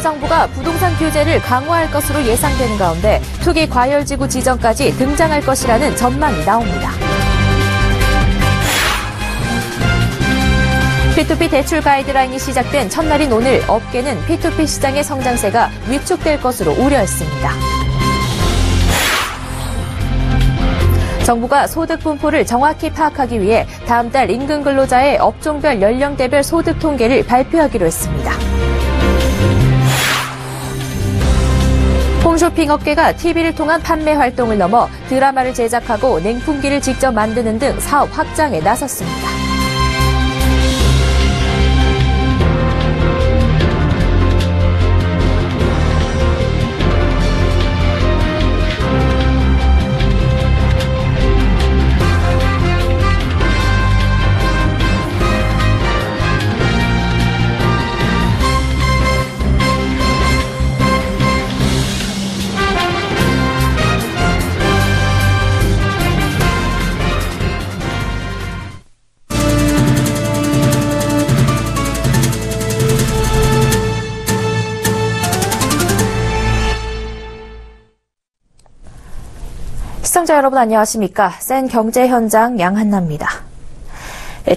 정부가 부동산 규제를 강화할 것으로 예상되는 가운데 투기 과열지구 지정까지 등장할 것이라는 전망이 나옵니다. P2P 대출 가이드라인이 시작된 첫날인 오늘 업계는 P2P 시장의 성장세가 위축될 것으로 우려했습니다. 정부가 소득 분포를 정확히 파악하기 위해 다음 달 임금 근로자의 업종별 연령대별 소득 통계를 발표하기로 했습니다. 홈쇼핑 업계가 TV를 통한 판매 활동을 넘어 드라마를 제작하고 냉풍기를 직접 만드는 등 사업 확장에 나섰습니다. 시청자 여러분 안녕하십니까? 센 경제 현장 양한나입니다.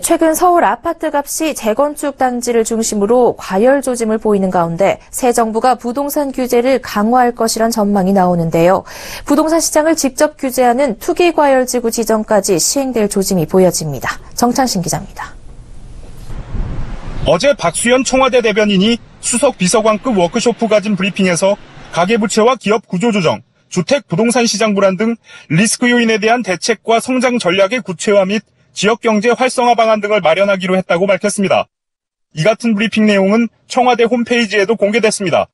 최근 서울 아파트 값이 재건축 단지를 중심으로 과열 조짐을 보이는 가운데 새 정부가 부동산 규제를 강화할 것이란 전망이 나오는데요. 부동산 시장을 직접 규제하는 투기 과열지구 지정까지 시행될 조짐이 보여집니다. 정창신 기자입니다. 어제 박수현 청와대 대변인이 수석 비서관급 워크숍을 가진 브리핑에서 가계부채와 기업 구조조정, 주택 부동산 시장 불안 등 리스크 요인에 대한 대책과 성장 전략의 구체화 및 지역경제 활성화 방안 등을 마련하기로 했다고 밝혔습니다. 이 같은 브리핑 내용은 청와대 홈페이지에도 공개됐습니다.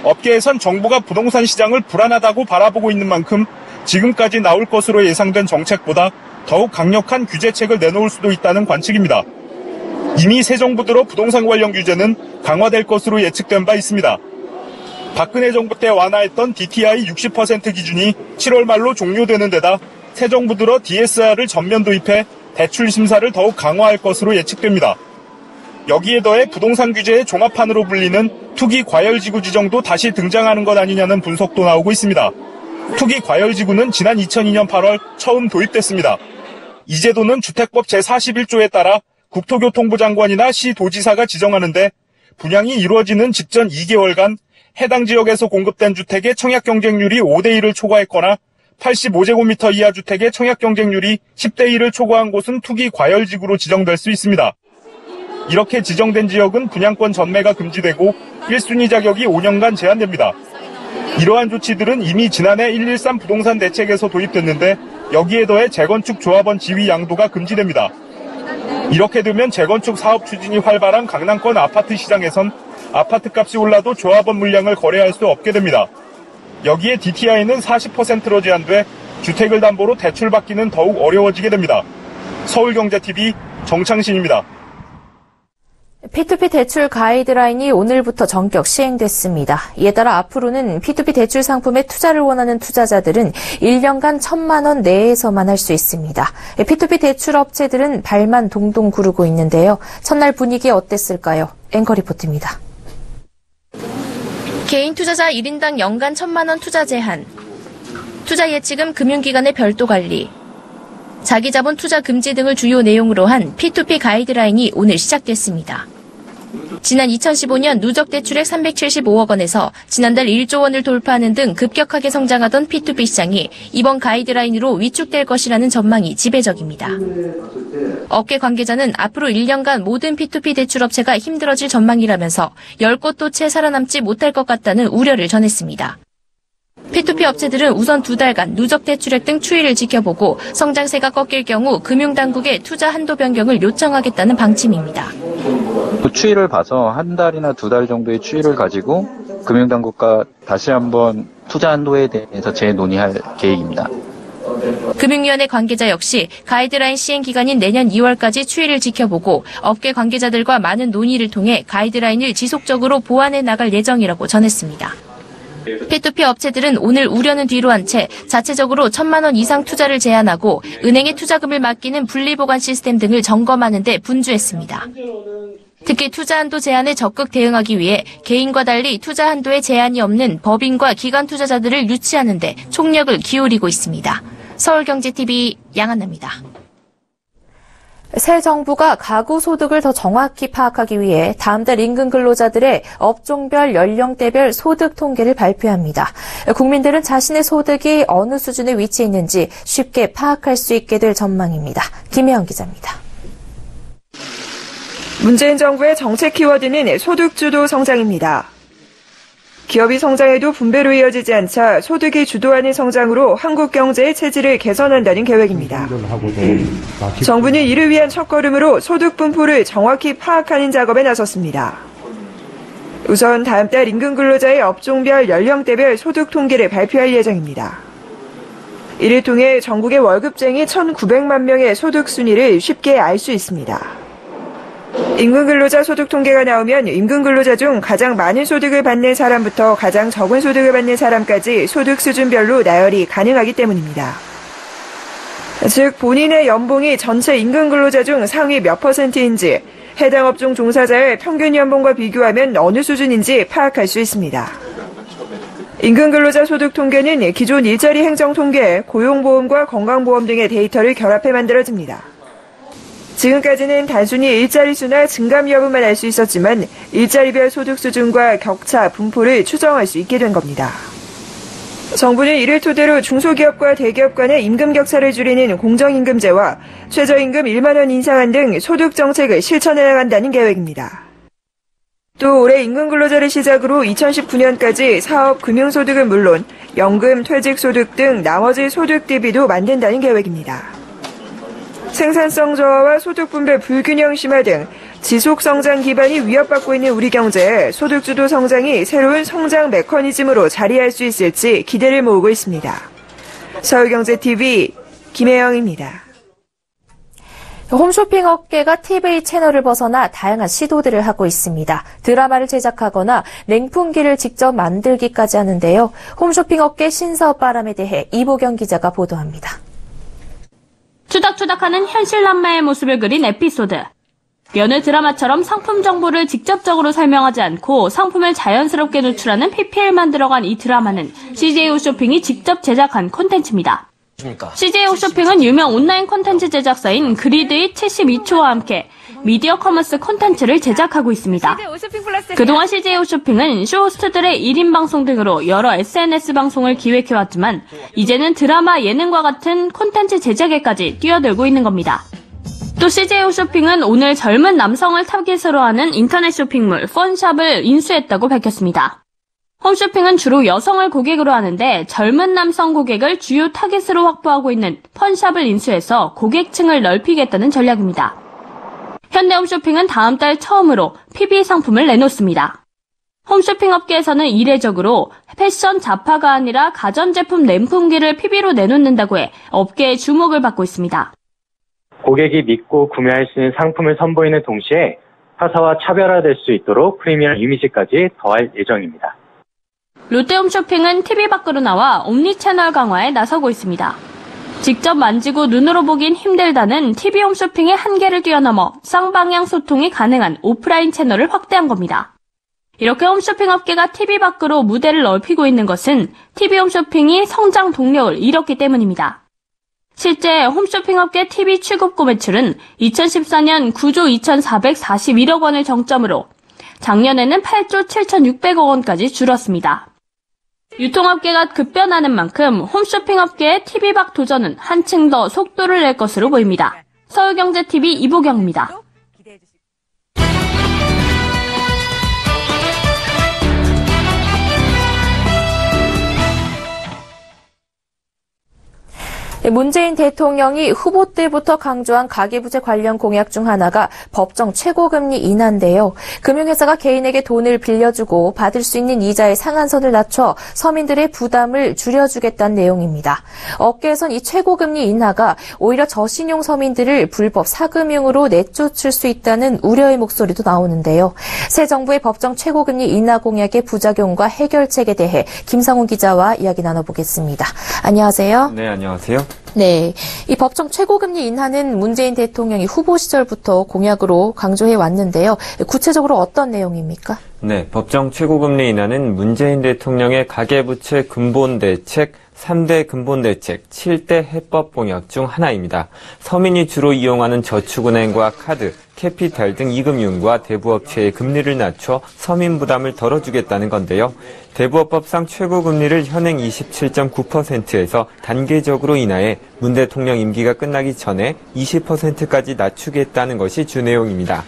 업계에선 정부가 부동산 시장을 불안하다고 바라보고 있는 만큼 지금까지 나올 것으로 예상된 정책보다 더욱 강력한 규제책을 내놓을 수도 있다는 관측입니다. 이미 새 정부 들어 부동산 관련 규제는 강화될 것으로 예측된 바 있습니다. 박근혜 정부 때 완화했던 DTI 60% 기준이 7월 말로 종료되는 데다 새 정부 들어 DSR을 전면 도입해 대출 심사를 더욱 강화할 것으로 예측됩니다. 여기에 더해 부동산 규제의 종합판으로 불리는 투기 과열지구 지정도 다시 등장하는 것 아니냐는 분석도 나오고 있습니다. 투기 과열지구는 지난 2002년 8월 처음 도입됐습니다. 이 제도는 주택법 제41조에 따라 국토교통부 장관이나 시도지사가 지정하는데 분양이 이루어지는 직전 2개월간 해당 지역에서 공급된 주택의 청약 경쟁률이 5대1을 초과했거나 85제곱미터 이하 주택의 청약 경쟁률이 10대1을 초과한 곳은 투기 과열지구로 지정될 수 있습니다. 이렇게 지정된 지역은 분양권 전매가 금지되고 1순위 자격이 5년간 제한됩니다. 이러한 조치들은 이미 지난해 113 부동산 대책에서 도입됐는데 여기에 더해 재건축 조합원 지위 양도가 금지됩니다. 이렇게 되면 재건축 사업 추진이 활발한 강남권 아파트 시장에선 아파트값이 올라도 조합원 물량을 거래할 수 없게 됩니다. 여기에 DTI는 40%로 제한돼 주택을 담보로 대출받기는 더욱 어려워지게 됩니다. 서울경제TV 정창신입니다. P2P 대출 가이드라인이 오늘부터 전격 시행됐습니다. 이에 따라 앞으로는 P2P 대출 상품에 투자를 원하는 투자자들은 1년간 1,000만 원 내에서만 할 수 있습니다. P2P 대출 업체들은 발만 동동 구르고 있는데요. 첫날 분위기 어땠을까요? 앵커 리포트입니다. 개인 투자자 1인당 연간 1,000만 원 투자 제한, 투자 예치금 금융기관의 별도 관리, 자기자본 투자 금지 등을 주요 내용으로 한 P2P 가이드라인이 오늘 시작됐습니다. 지난 2015년 누적 대출액 375억 원에서 지난달 1조 원을 돌파하는 등 급격하게 성장하던 P2P 시장이 이번 가이드라인으로 위축될 것이라는 전망이 지배적입니다. 업계 관계자는 앞으로 1년간 모든 P2P 대출업체가 힘들어질 전망이라면서 10곳도 채 살아남지 못할 것 같다는 우려를 전했습니다. P2P 업체들은 우선 2달간 누적 대출액 등 추이를 지켜보고 성장세가 꺾일 경우 금융당국에 투자 한도 변경을 요청하겠다는 방침입니다. 그 추이를 봐서 한 달이나 2달 정도의 추이를 가지고 금융당국과 다시 한번 투자 한도에 대해서 재논의할 계획입니다. 금융위원회 관계자 역시 가이드라인 시행 기간인 내년 2월까지 추이를 지켜보고 업계 관계자들과 많은 논의를 통해 가이드라인을 지속적으로 보완해 나갈 예정이라고 전했습니다. P2P 업체들은 오늘 우려는 뒤로 한 채 자체적으로 1,000만 원 이상 투자를 제한하고 은행에 투자금을 맡기는 분리보관 시스템 등을 점검하는 데 분주했습니다. 특히 투자 한도 제한에 적극 대응하기 위해 개인과 달리 투자 한도에 제한이 없는 법인과 기관 투자자들을 유치하는 데 총력을 기울이고 있습니다. 서울경제TV 양한나입니다. 새 정부가 가구 소득을 더 정확히 파악하기 위해 다음 달 임금 근로자들의 업종별 연령대별 소득 통계를 발표합니다. 국민들은 자신의 소득이 어느 수준에 위치해 있는지 쉽게 파악할 수 있게 될 전망입니다. 김혜영 기자입니다. 문재인 정부의 정책 키워드는 소득주도 성장입니다. 기업이 성장해도 분배로 이어지지 않자 소득이 주도하는 성장으로 한국 경제의 체질을 개선한다는 계획입니다. 정부는 이를 위한 첫걸음으로 소득 분포를 정확히 파악하는 작업에 나섰습니다. 우선 다음 달 임금 근로자의 업종별 연령대별 소득 통계를 발표할 예정입니다. 이를 통해 전국의 월급쟁이 1,900만 명의 소득 순위를 쉽게 알 수 있습니다. 임금 근로자 소득 통계가 나오면 임금 근로자 중 가장 많은 소득을 받는 사람부터 가장 적은 소득을 받는 사람까지 소득 수준별로 나열이 가능하기 때문입니다. 즉 본인의 연봉이 전체 임금 근로자 중 상위 몇 %인지 해당 업종 종사자의 평균 연봉과 비교하면 어느 수준인지 파악할 수 있습니다. 임금 근로자 소득 통계는 기존 일자리 행정 통계, 고용보험과 건강보험 등의 데이터를 결합해 만들어집니다. 지금까지는 단순히 일자리 수나 증감 여부만 알 수 있었지만 일자리별 소득 수준과 격차, 분포를 추정할 수 있게 된 겁니다. 정부는 이를 토대로 중소기업과 대기업 간의 임금 격차를 줄이는 공정임금제와 최저임금 1만 원 인상안 등 소득 정책을 실천해 나간다는 계획입니다. 또 올해 임금 근로자를 시작으로 2019년까지 사업, 금융소득은 물론 연금, 퇴직소득 등 나머지 소득 대비도 만든다는 계획입니다. 생산성 저하와 소득 분배 불균형 심화 등 지속 성장 기반이 위협받고 있는 우리 경제에 소득주도 성장이 새로운 성장 메커니즘으로 자리할 수 있을지 기대를 모으고 있습니다. 서울경제TV 김혜영입니다. 홈쇼핑 업계가 TV 채널을 벗어나 다양한 시도들을 하고 있습니다. 드라마를 제작하거나 냉풍기를 직접 만들기까지 하는데요. 홈쇼핑 업계 신사업 바람에 대해 이보경 기자가 보도합니다. 투닥투닥하는 현실남매의 모습을 그린 에피소드. 여느 드라마처럼 상품 정보를 직접적으로 설명하지 않고 상품을 자연스럽게 노출하는 PPL만 들어간 이 드라마는 CJ 홈쇼핑이 직접 제작한 콘텐츠입니다. CJ 홈쇼핑은 유명 온라인 콘텐츠 제작사인 그리드의 72초와 함께 미디어 커머스 콘텐츠를 제작하고 있습니다. 그동안 CJ 홈쇼핑은 쇼호스트들의 1인 방송 등으로 여러 SNS 방송을 기획해왔지만 이제는 드라마, 예능과 같은 콘텐츠 제작에까지 뛰어들고 있는 겁니다. 또 CJ 홈쇼핑은 오늘 젊은 남성을 타깃으로 하는 인터넷 쇼핑몰 펀샵을 인수했다고 밝혔습니다. 홈쇼핑은 주로 여성을 고객으로 하는데 젊은 남성 고객을 주요 타깃으로 확보하고 있는 펀샵을 인수해서 고객층을 넓히겠다는 전략입니다. 현대홈쇼핑은 다음 달 처음으로 PB 상품을 내놓습니다. 홈쇼핑 업계에서는 이례적으로 패션 잡화가 아니라 가전제품 냉풍기를 PB로 내놓는다고 해 업계의 주목을 받고 있습니다. 고객이 믿고 구매할 수 있는 상품을 선보이는 동시에 타사와 차별화될 수 있도록 프리미엄 이미지까지 더할 예정입니다. 롯데홈쇼핑은 TV 밖으로 나와 옴니채널 강화에 나서고 있습니다. 직접 만지고 눈으로 보긴 힘들다는 TV 홈쇼핑의 한계를 뛰어넘어 쌍방향 소통이 가능한 오프라인 채널을 확대한 겁니다. 이렇게 홈쇼핑 업계가 TV 밖으로 무대를 넓히고 있는 것은 TV 홈쇼핑이 성장 동력을 잃었기 때문입니다. 실제 홈쇼핑 업계 TV 취급고 매출은 2014년 9조 2,441억 원을 정점으로 작년에는 8조 7,600억 원까지 줄었습니다. 유통업계가 급변하는 만큼 홈쇼핑 업계의 TV 밖 도전은 한층 더 속도를 낼 것으로 보입니다. 서울경제TV 이보경입니다. 문재인 대통령이 후보 때부터 강조한 가계부채 관련 공약 중 하나가 법정 최고금리 인하인데요. 금융회사가 개인에게 돈을 빌려주고 받을 수 있는 이자의 상한선을 낮춰 서민들의 부담을 줄여주겠다는 내용입니다. 업계에선 이 최고금리 인하가 오히려 저신용 서민들을 불법 사금융으로 내쫓을 수 있다는 우려의 목소리도 나오는데요. 새 정부의 법정 최고금리 인하 공약의 부작용과 해결책에 대해 김상훈 기자와 이야기 나눠보겠습니다. 안녕하세요. 네, 안녕하세요. 네, 이 법정 최고금리 인하는 문재인 대통령이 후보 시절부터 공약으로 강조해 왔는데요. 구체적으로 어떤 내용입니까? 네, 법정 최고금리 인하는 문재인 대통령의 가계부채 근본대책, 3대 근본대책, 7대 해법 공약 중 하나입니다. 서민이 주로 이용하는 저축은행과 카드, 캐피탈 등 이금융과 대부업체의 금리를 낮춰 서민 부담을 덜어주겠다는 건데요. 대부업법상 최고금리를 현행 27.9%에서 단계적으로 인하해 문 대통령 임기가 끝나기 전에 20%까지 낮추겠다는 것이 주 내용입니다.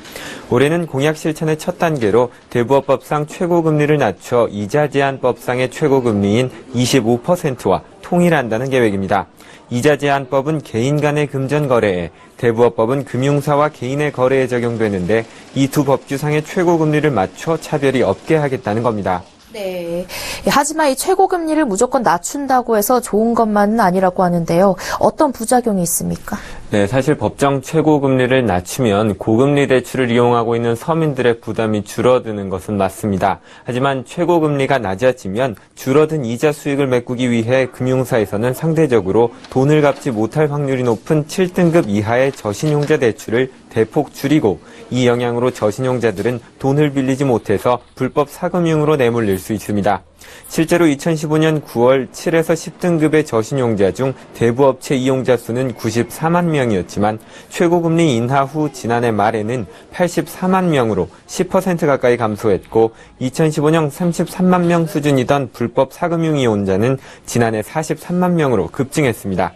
올해는 공약 실천의 첫 단계로 대부업법상 최고금리를 낮춰 이자 제한법상의 최고금리인 25%와 통일한다는 계획입니다. 이자 제한법은 개인 간의 금전 거래에, 대부업법은 금융사와 개인의 거래에 적용되는데 이 두 법규상의 최고금리를 맞춰 차별이 없게 하겠다는 겁니다. 네. 하지만 이 최고금리를 무조건 낮춘다고 해서 좋은 것만은 아니라고 하는데요. 어떤 부작용이 있습니까? 네, 사실 법정 최고금리를 낮추면 고금리 대출을 이용하고 있는 서민들의 부담이 줄어드는 것은 맞습니다. 하지만 최고금리가 낮아지면 줄어든 이자 수익을 메꾸기 위해 금융사에서는 상대적으로 돈을 갚지 못할 확률이 높은 7등급 이하의 저신용자 대출을 대폭 줄이고 이 영향으로 저신용자들은 돈을 빌리지 못해서 불법 사금융으로 내몰릴 수 있습니다. 실제로 2015년 9월 7에서 10등급의 저신용자 중 대부업체 이용자 수는 94만 명이었지만 최고금리 인하 후 지난해 말에는 84만 명으로 10% 가까이 감소했고 2015년 33만 명 수준이던 불법 사금융 이용자는 지난해 43만 명으로 급증했습니다.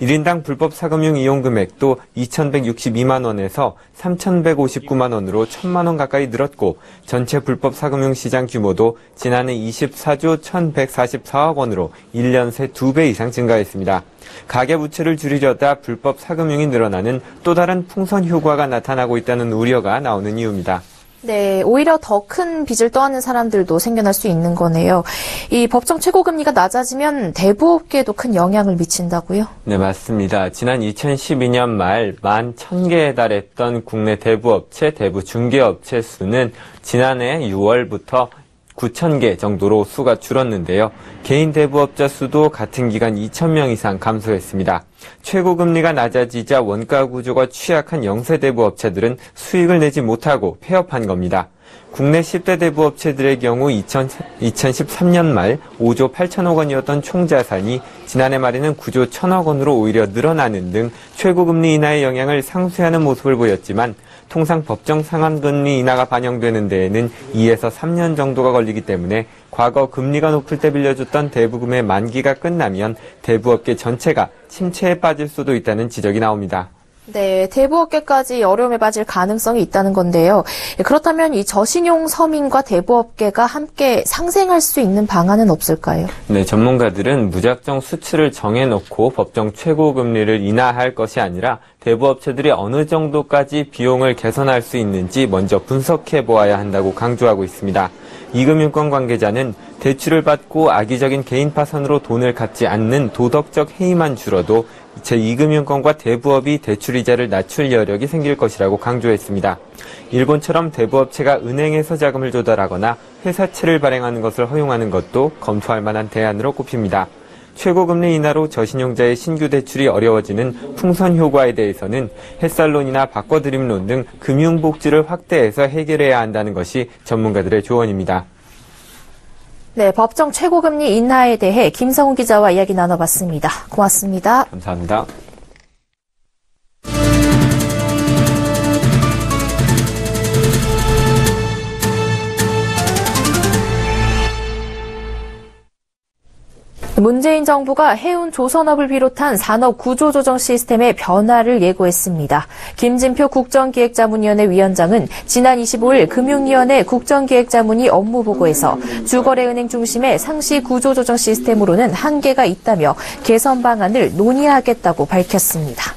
1인당 불법 사금융 이용 금액도 2,162만 원에서 3,159만 원으로 1,000만 원 가까이 늘었고 전체 불법 사금융 시장 규모도 지난해 24조 1,144억 원으로 1년 새 2배 이상 증가했습니다. 가계부채를 줄이려다 불법 사금융이 늘어나는 또 다른 풍선 효과가 나타나고 있다는 우려가 나오는 이유입니다. 네, 오히려 더 큰 빚을 떠안는 사람들도 생겨날 수 있는 거네요. 이 법정 최고금리가 낮아지면 대부업계에도 큰 영향을 미친다고요? 네, 맞습니다. 지난 2012년 말 11,000개에 달했던 국내 대부업체, 대부중개업체 수는 지난해 6월부터 9,000개 정도로 수가 줄었는데요. 개인 대부업자 수도 같은 기간 2,000명 이상 감소했습니다. 최고금리가 낮아지자 원가 구조가 취약한 영세 대부업체들은 수익을 내지 못하고 폐업한 겁니다. 국내 10대 대부업체들의 경우 2013년 말 5조 8천억 원이었던 총자산이 지난해 말에는 9조 1천억 원으로 오히려 늘어나는 등 최고금리 인하의 영향을 상쇄하는 모습을 보였지만 통상 법정 상한금리 인하가 반영되는 데에는 2에서 3년 정도가 걸리기 때문에 과거 금리가 높을 때 빌려줬던 대부금의 만기가 끝나면 대부업계 전체가 침체에 빠질 수도 있다는 지적이 나옵니다. 네, 대부업계까지 어려움에 빠질 가능성이 있다는 건데요. 그렇다면 이 저신용 서민과 대부업계가 함께 상생할 수 있는 방안은 없을까요? 네, 전문가들은 무작정 수치를 정해놓고 법정 최고금리를 인하할 것이 아니라 대부업체들이 어느 정도까지 비용을 개선할 수 있는지 먼저 분석해 보아야 한다고 강조하고 있습니다. 이금융권 관계자는 대출을 받고 악의적인 개인 파산으로 돈을 갚지 않는 도덕적 해이만 줄어도 제2금융권과 대부업이 대출 이자를 낮출 여력이 생길 것이라고 강조했습니다. 일본처럼 대부업체가 은행에서 자금을 조달하거나 회사채를 발행하는 것을 허용하는 것도 검토할 만한 대안으로 꼽힙니다. 최고금리 인하로 저신용자의 신규 대출이 어려워지는 풍선 효과에 대해서는 햇살론이나 바꿔드림론 등 금융복지를 확대해서 해결해야 한다는 것이 전문가들의 조언입니다. 네, 법정 최고금리 인하에 대해 김성훈 기자와 이야기 나눠봤습니다. 고맙습니다. 감사합니다. 문재인 정부가 해운 조선업을 비롯한 산업 구조조정 시스템의 변화를 예고했습니다. 김진표 국정기획자문위원회 위원장은 지난 25일 금융위원회 국정기획자문위 업무보고에서 주거래은행 중심의 상시 구조조정 시스템으로는 한계가 있다며 개선 방안을 논의하겠다고 밝혔습니다.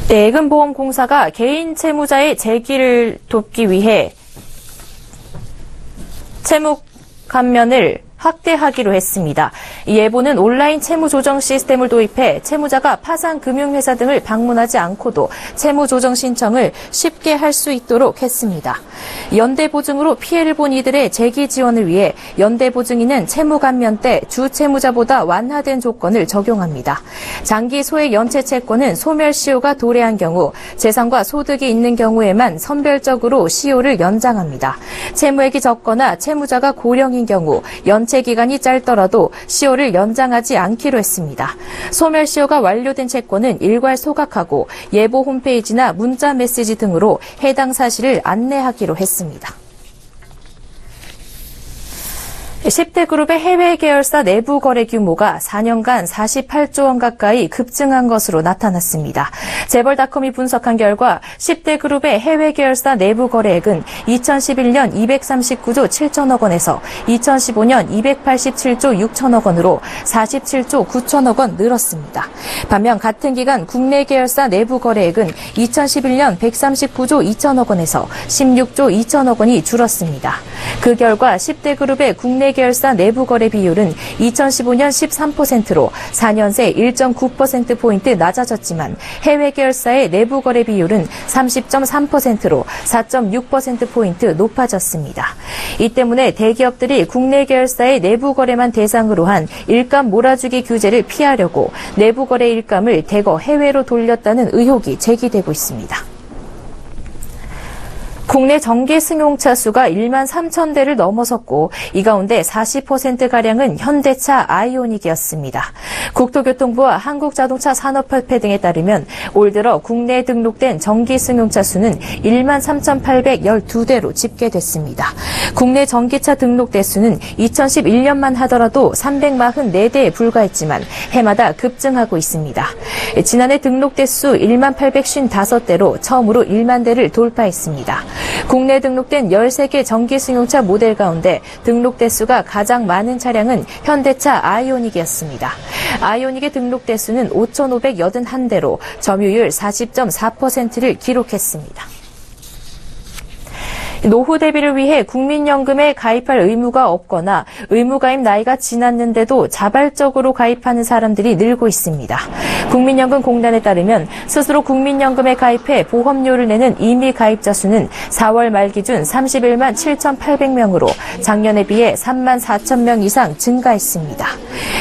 네, 예금보험공사가 개인 채무자의 재기를 돕기 위해 채무 감면을 확대하기로 했습니다. 이 예보는 온라인 채무 조정 시스템을 도입해 채무자가 파산 금융회사 등을 방문하지 않고도 채무 조정 신청을 쉽게 할 수 있도록 했습니다. 연대보증으로 피해를 본 이들의 재기 지원을 위해 연대보증인은 채무 감면 때 주 채무자보다 완화된 조건을 적용합니다. 장기 소액 연체 채권은 소멸시효가 도래한 경우 재산과 소득이 있는 경우에만 선별적으로 시효를 연장합니다. 채무액이 적거나 채무자가 고령인 경우 연체 기간이 짧더라도 시효를 연장하지 않기로 했습니다. 소멸시효가 완료된 채권은 일괄 소각하고 예보 홈페이지나 문자 메시지 등으로 해당 사실을 안내하기로 했습니다. 10대 그룹의 해외 계열사 내부 거래 규모가 4년간 48조 원 가까이 급증한 것으로 나타났습니다. 재벌닷컴이 분석한 결과 10대 그룹의 해외 계열사 내부 거래액은 2011년 239조 7천억 원에서 2015년 287조 6천억 원으로 47조 9천억 원 늘었습니다. 반면 같은 기간 국내 계열사 내부 거래액은 2011년 139조 2천억 원에서 16조 2천억 원이 줄었습니다. 그 결과 10대 그룹의 국내 계열사 내부 거래 비율은 2015년 13%로 4년 새 1.9%포인트 낮아졌지만 해외 계열사의 내부 거래 비율은 30.3%로 4.6%포인트 높아졌습니다. 이 때문에 대기업들이 국내 계열사의 내부 거래만 대상으로 한 일감 몰아주기 규제를 피하려고 내부 거래 일감을 대거 해외로 돌렸다는 의혹이 제기되고 있습니다. 국내 정기 승용차 수가 1만 3천 대를 넘어섰고 이 가운데 40%가량은 현대차 아이오닉이었습니다. 국토교통부와 한국자동차산업협회 등에 따르면 올 들어 국내에 등록된 정기 승용차 수는 1만 3,812대로 집계됐습니다. 국내 전기차 등록 대수는 2011년만 하더라도 344대에 불과했지만 해마다 급증하고 있습니다. 지난해 등록 대수 1만 855대로 처음으로 1만 대를 돌파했습니다. 국내 등록된 13개 전기 승용차 모델 가운데 등록 대수가 가장 많은 차량은 현대차 아이오닉이었습니다. 아이오닉의 등록 대수는 5,581대로 점유율 40.4%를 기록했습니다. 노후 대비를 위해 국민연금에 가입할 의무가 없거나 의무가입 나이가 지났는데도 자발적으로 가입하는 사람들이 늘고 있습니다. 국민연금공단에 따르면 스스로 국민연금에 가입해 보험료를 내는 임의 가입자 수는 4월 말 기준 31만 7,800명으로 작년에 비해 3만 4천 명 이상 증가했습니다.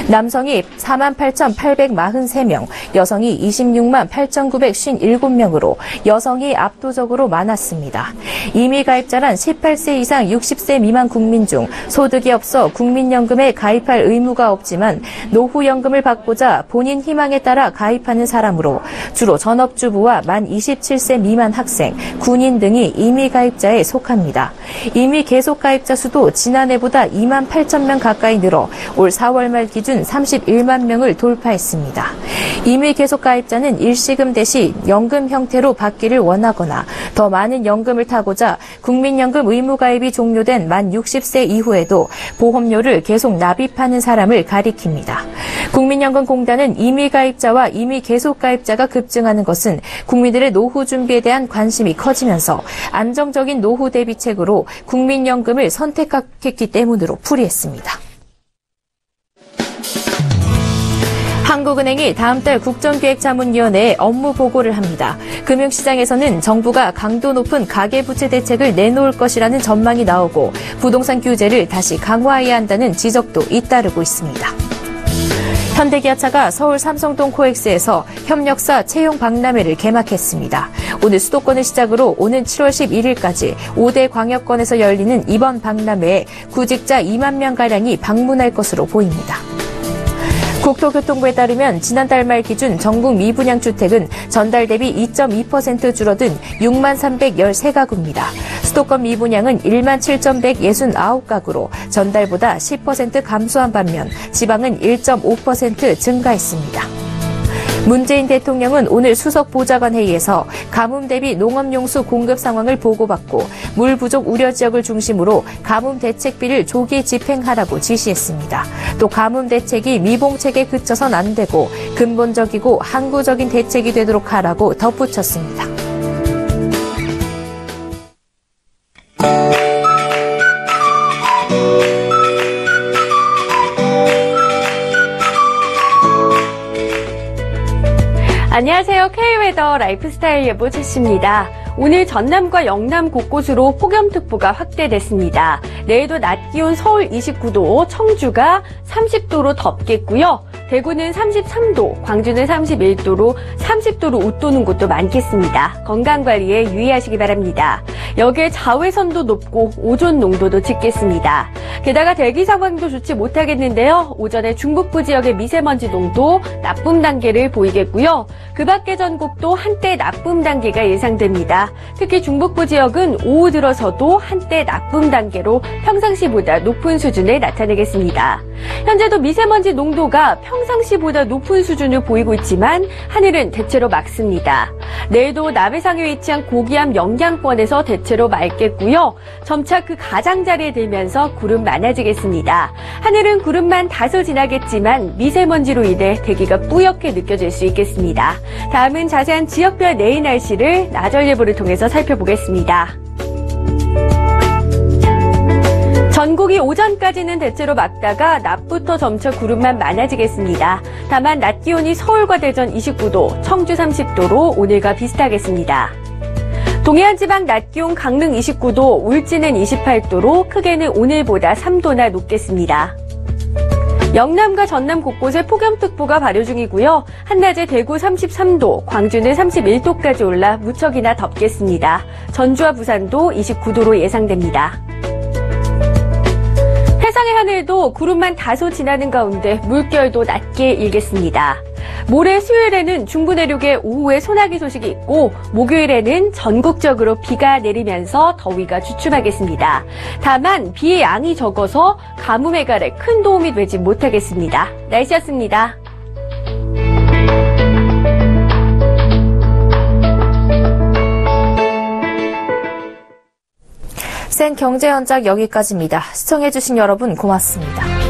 남성이 4만 8,843명, 여성이 26만 8,957명으로 여성이 압도적으로 많았습니다. 임의 가입자란 18세 이상 60세 미만 국민 중 소득이 없어 국민연금에 가입할 의무가 없지만 노후연금을 받고자 본인 희망에 따라 가입하는 사람으로 주로 전업주부와 만 27세 미만 학생, 군인 등이 임의 가입자에 속합니다. 임의 계속 가입자 수도 지난해보다 2만 8천 명 가까이 늘어 올 4월 말 기준 31만 명을 돌파했습니다. 임의 계속 가입자는 일시금 대신 연금 형태로 받기를 원하거나 더 많은 연금을 타고자 국민연금 의무가입이 종료된 만 60세 이후에도 보험료를 계속 납입하는 사람을 가리킵니다. 국민연금공단은 임의가입자와 임의계속가입자가 급증하는 것은 국민들의 노후 준비에 대한 관심이 커지면서 안정적인 노후 대비책으로 국민연금을 선택했기 때문으로 풀이했습니다. 한국은행이 다음 달 국정기획자문위원회에 업무 보고를 합니다. 금융시장에서는 정부가 강도 높은 가계부채 대책을 내놓을 것이라는 전망이 나오고 부동산 규제를 다시 강화해야 한다는 지적도 잇따르고 있습니다. 현대기아차가 서울 삼성동 코엑스에서 협력사 채용 박람회를 개막했습니다. 오늘 수도권을 시작으로 오는 7월 11일까지 5대 광역권에서 열리는 이번 박람회에 구직자 2만 명가량이 방문할 것으로 보입니다. 국토교통부에 따르면 지난달 말 기준 전국 미분양 주택은 전달 대비 2.2% 줄어든 6만 313가구입니다. 수도권 미분양은 1만 7,169가구로 전달보다 10% 감소한 반면 지방은 1.5% 증가했습니다. 문재인 대통령은 오늘 수석 보좌관 회의에서 가뭄 대비 농업용수 공급 상황을 보고받고 물 부족 우려 지역을 중심으로 가뭄 대책비를 조기 집행하라고 지시했습니다. 또 가뭄 대책이 미봉책에 그쳐선 안 되고 근본적이고 항구적인 대책이 되도록 하라고 덧붙였습니다. 안녕하세요. K웨더 라이프스타일 예보 최씨입니다. 오늘 전남과 영남 곳곳으로 폭염특보가 확대됐습니다. 내일도 낮 기온 서울 29도, 청주가 30도로 덥겠고요. 대구는 33도, 광주는 31도로 30도로 웃도는 곳도 많겠습니다. 건강관리에 유의하시기 바랍니다. 여기에 자외선도 높고 오존 농도도 짙겠습니다. 게다가 대기 상황도 좋지 못하겠는데요. 오전에 중북부 지역의 미세먼지 농도 나쁨 단계를 보이겠고요. 그 밖의 전국도 한때 나쁨 단계가 예상됩니다. 특히 중북부 지역은 오후 들어서도 한때 나쁨 단계로 평상시보다 높은 수준을 나타내겠습니다. 현재도 미세먼지 농도가 평상시보다 높은 수준을 보이고 있지만 하늘은 대체로 맑습니다. 내일도 남해상에 위치한 고기압 영향권에서 대체로 맑겠고요. 점차 그 가장자리에 들면서 구름 많아지겠습니다. 하늘은 구름만 다소 지나겠지만 미세먼지로 인해 대기가 뿌옇게 느껴질 수 있겠습니다. 다음은 자세한 지역별 내일 날씨를 나절 예보를 통해서 살펴보겠습니다. 전국이 오전까지는 대체로 맑다가 낮부터 점차 구름만 많아지겠습니다. 다만 낮 기온이 서울과 대전 29도, 청주 30도로 오늘과 비슷하겠습니다. 동해안 지방 낮 기온 강릉 29도, 울진은 28도로 크게는 오늘보다 3도나 높겠습니다. 영남과 전남 곳곳에 폭염특보가 발효 중이고요. 한낮에 대구 33도, 광주는 31도까지 올라 무척이나 덥겠습니다. 전주와 부산도 29도로 예상됩니다. 해상의 하늘도 구름만 다소 지나는 가운데 물결도 낮게 일겠습니다. 모레 수요일에는 중부 내륙에 오후에 소나기 소식이 있고 목요일에는 전국적으로 비가 내리면서 더위가 주춤하겠습니다. 다만 비의 양이 적어서 가뭄 해결에 큰 도움이 되지 못하겠습니다. 날씨였습니다. 센 경제 현장 여기까지입니다. 시청해주신 여러분 고맙습니다.